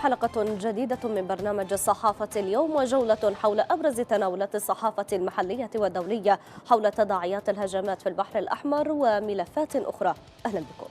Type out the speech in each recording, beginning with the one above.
حلقة جديدة من برنامج صحافة اليوم وجولة حول أبرز تناولات الصحافة المحلية والدولية حول تداعيات الهجمات في البحر الأحمر وملفات أخرى. أهلا بكم.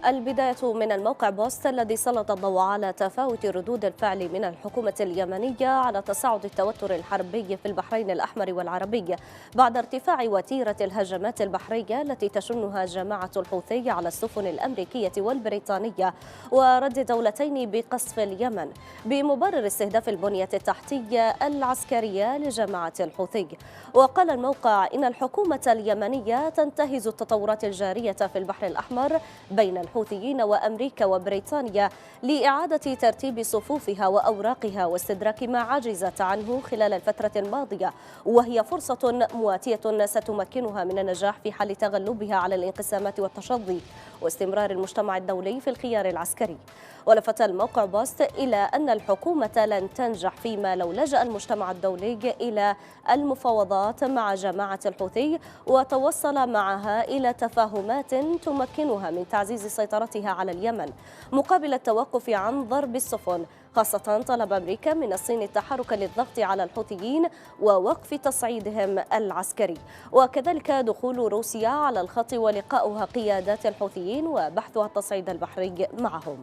البداية من الموقع بوست الذي سلط الضوء على تفاوت ردود الفعل من الحكومة اليمنية على تصاعد التوتر الحربي في البحرين الأحمر والعربي بعد ارتفاع وتيرة الهجمات البحرية التي تشنها جماعة الحوثي على السفن الأمريكية والبريطانية ورد الدولتين بقصف اليمن بمبرر استهداف البنية التحتية العسكرية لجماعة الحوثي. وقال الموقع إن الحكومة اليمنية تنتهز التطورات الجارية في البحر الأحمر بين الحوثيين وأمريكا وبريطانيا لإعادة ترتيب صفوفها وأوراقها واستدراك ما عجزت عنه خلال الفترة الماضية، وهي فرصة مواتية ستمكنها من النجاح في حل تغلبها على الانقسامات والتشظي واستمرار المجتمع الدولي في الخيار العسكري. ولفت الموقع بوست إلى أن الحكومة لن تنجح فيما لو لجأ المجتمع الدولي إلى المفاوضات مع جماعة الحوثي وتوصل معها إلى تفاهمات تمكنها من تعزيز سيطرتها على اليمن مقابل التوقف عن ضرب السفن، خاصة طلب أمريكا من الصين التحرك للضغط على الحوثيين ووقف تصعيدهم العسكري، وكذلك دخول روسيا على الخط ولقاؤها قيادات الحوثيين وبحثها التصعيد البحري معهم.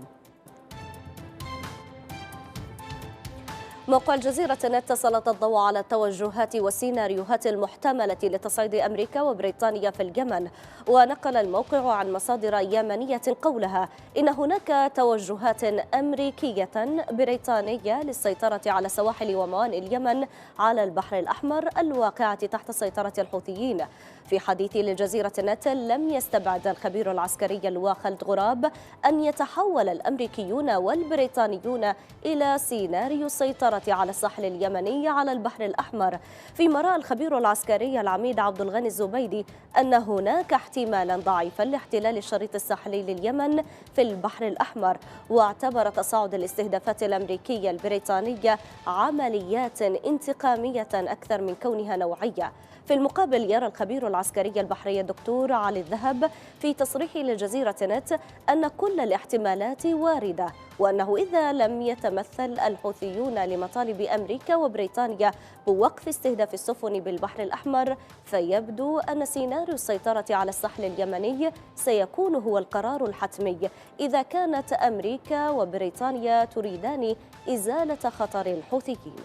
موقع الجزيرة نت سلط الضوء على التوجهات والسيناريوهات المحتملة لتصعيد أمريكا وبريطانيا في اليمن، ونقل الموقع عن مصادر يمنية قولها إن هناك توجهات أمريكية بريطانية للسيطرة على سواحل وموانئ اليمن على البحر الأحمر الواقعة تحت سيطرة الحوثيين. في حديث للجزيرة نت لم يستبعد الخبير العسكري اللواء خالد غراب أن يتحول الأمريكيون والبريطانيون إلى سيناريو السيطرة على الساحل اليمني على البحر الأحمر، فيما رأى الخبير العسكري العميد عبد الغني الزبيدي أن هناك احتمالا ضعيفا لاحتلال الشريط الساحلي لليمن في البحر الأحمر، واعتبر تصاعد الاستهدافات الأمريكية البريطانية عمليات انتقامية أكثر من كونها نوعية. في المقابل يرى الخبير العسكري البحري الدكتور علي الذهب في تصريحه للجزيرة نت أن كل الاحتمالات واردة، وأنه إذا لم يتمثل الحوثيون لمطالب أمريكا وبريطانيا بوقف استهداف السفن بالبحر الأحمر فيبدو أن سيناريو السيطرة على الساحل اليمني سيكون هو القرار الحتمي إذا كانت أمريكا وبريطانيا تريدان إزالة خطر الحوثيين.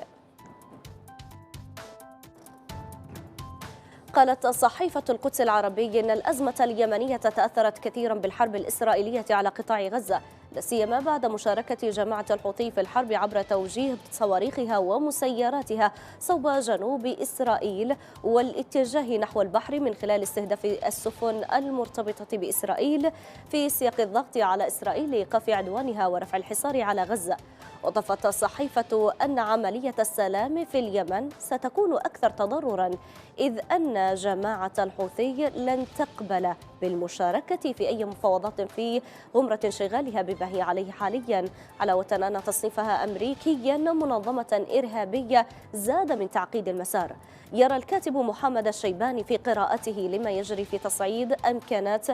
قالت صحيفة القدس العربي إن الأزمة اليمنية تأثرت كثيرا بالحرب الإسرائيلية على قطاع غزة، لا سيما بعد مشاركة جماعة الحوثي في الحرب عبر توجيه صواريخها ومسيراتها صوب جنوب إسرائيل والاتجاه نحو البحر من خلال استهداف السفن المرتبطة بإسرائيل في سياق الضغط على إسرائيل لإيقاف عدوانها ورفع الحصار على غزة. وضفت الصحيفة أن عملية السلام في اليمن ستكون أكثر تضررا إذ أن جماعة الحوثي لن تقبل بالمشاركة في أي مفاوضات في غمرة انشغالها بما هي عليه حاليا، علاوة أن تصنيفها أمريكيا منظمة إرهابية زاد من تعقيد المسار. يرى الكاتب محمد الشيباني في قراءته لما يجري في تصعيد أمكانات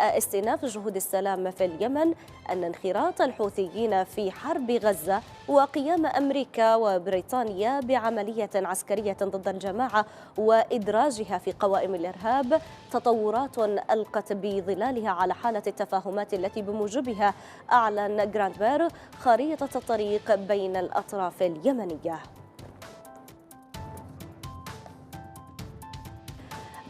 استئناف جهود السلام في اليمن أن انخراط الحوثيين في حرب غزة وقيام أمريكا وبريطانيا بعملية عسكرية ضد الجماعة وإدراجها في قوائم الإرهاب تطورات ألقت بظلالها على حالة التفاهمات التي بموجبها أعلن جراندبير خريطة الطريق بين الأطراف اليمنية.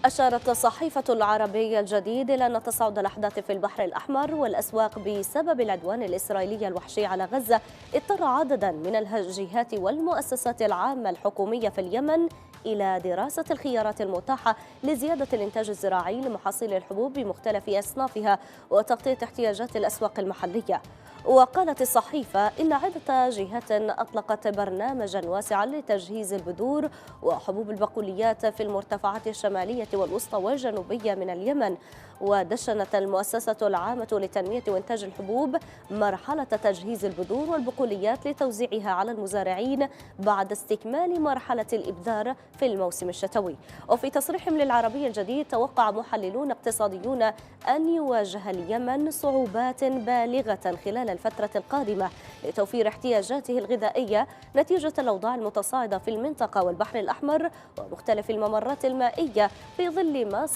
أشارت صحيفة العربي الجديد إلى أن تصاعد الأحداث في البحر الأحمر والأسواق بسبب العدوان الإسرائيلي الوحشي على غزة اضطر عددا من الجهات والمؤسسات العامة الحكومية في اليمن إلى دراسة الخيارات المتاحة لزيادة الإنتاج الزراعي لمحاصيل الحبوب بمختلف أصنافها وتغطية احتياجات الأسواق المحلية. وقالت الصحيفة إن عدة جهات أطلقت برنامجا واسعا لتجهيز البذور وحبوب البقوليات في المرتفعات الشمالية والوسطى والجنوبية من اليمن. ودشنت المؤسسة العامة لتنمية وإنتاج الحبوب مرحلة تجهيز البذور والبقوليات لتوزيعها على المزارعين بعد استكمال مرحلة الإبذار في الموسم الشتوي. وفي تصريح للعربية الجديد، توقع محللون اقتصاديون أن يواجه اليمن صعوبات بالغة خلال الفترة القادمة لتوفير احتياجاته الغذائية نتيجة الأوضاع المتصاعدة في المنطقة والبحر الأحمر ومختلف الممرات المائية في ظل ما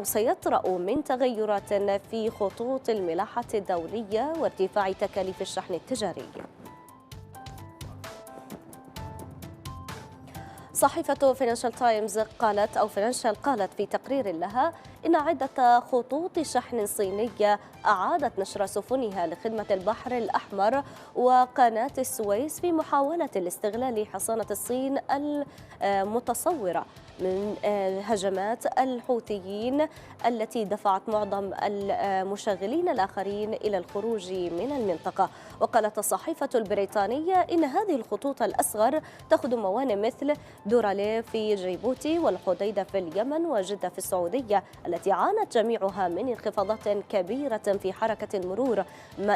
سيطرأ من تغيرات في خطوط الملاحة الدولية وارتفاع تكاليف الشحن التجاري. صحيفة فينانشال تايمز قالت في تقرير لها إن عدة خطوط شحن صينية أعادت نشر سفنها لخدمة البحر الأحمر وقناة السويس في محاولة لاستغلال حصانة الصين المتصورة من هجمات الحوثيين التي دفعت معظم المشغلين الآخرين إلى الخروج من المنطقة. وقالت الصحيفة البريطانية إن هذه الخطوط الأصغر تخدم موانئ مثل دوراليه في جيبوتي والحديدة في اليمن وجدة في السعودية التي عانت جميعها من انخفاضات كبيرة في حركة المرور مع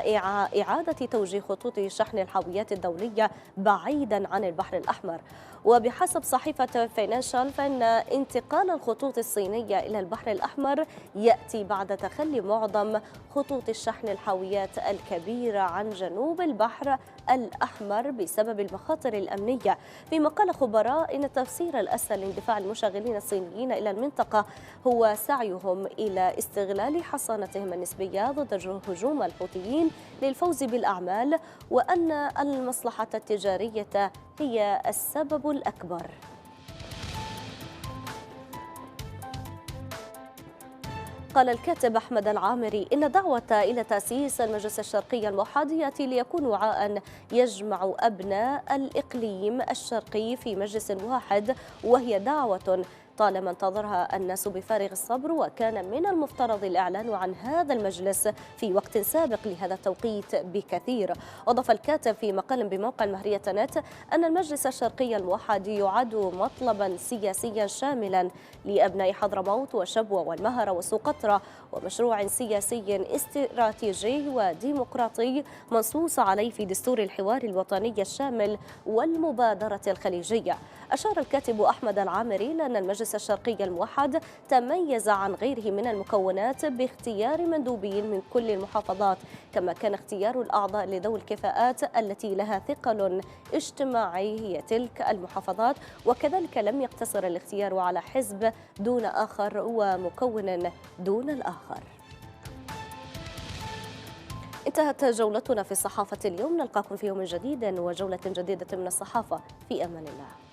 إعادة توجيه خطوط شحن الحاويات الدولية بعيدا عن البحر الأحمر. وبحسب صحيفة فينانشال فإن انتقال الخطوط الصينية إلى البحر الأحمر يأتي بعد تخلي معظم خطوط الشحن الحاويات الكبيرة عن جنوب البحر الأحمر بسبب المخاطر الأمنية. فيما قال خبراء إن التفسير الأسهل لاندفاع المشغلين الصينيين إلى المنطقة هو سعيهم إلى استغلال حصانتهم النسبية ضد هجوم الحوثيين للفوز بالأعمال، وأن المصلحة التجارية هي السبب الأكبر. قال الكاتب أحمد العامري إن دعوة إلى تأسيس المجلس الشرقي الموحد يأتي ليكون وعاء يجمع أبناء الإقليم الشرقي في مجلس واحد، وهي دعوة طالما انتظرها الناس بفارغ الصبر، وكان من المفترض الإعلان عن هذا المجلس في وقت سابق لهذا التوقيت بكثير. أضاف الكاتب في مقال بموقع المهرية نت أن المجلس الشرقي الموحد يعد مطلبا سياسيا شاملا لأبناء حضرموت وشبوة والمهرة وسقطرى، ومشروع سياسي استراتيجي وديمقراطي منصوص عليه في دستور الحوار الوطني الشامل والمبادرة الخليجية. أشار الكاتب أحمد العامري لأن المجلس الشرقي الموحد تميز عن غيره من المكونات باختيار مندوبين من كل المحافظات، كما كان اختيار الأعضاء لذوي الكفاءات التي لها ثقل اجتماعي هي تلك المحافظات، وكذلك لم يقتصر الاختيار على حزب دون آخر ومكون دون الآخر. انتهت جولتنا في الصحافة اليوم، نلقاكم في يوم جديد وجولة جديدة من الصحافة، في أمان الله.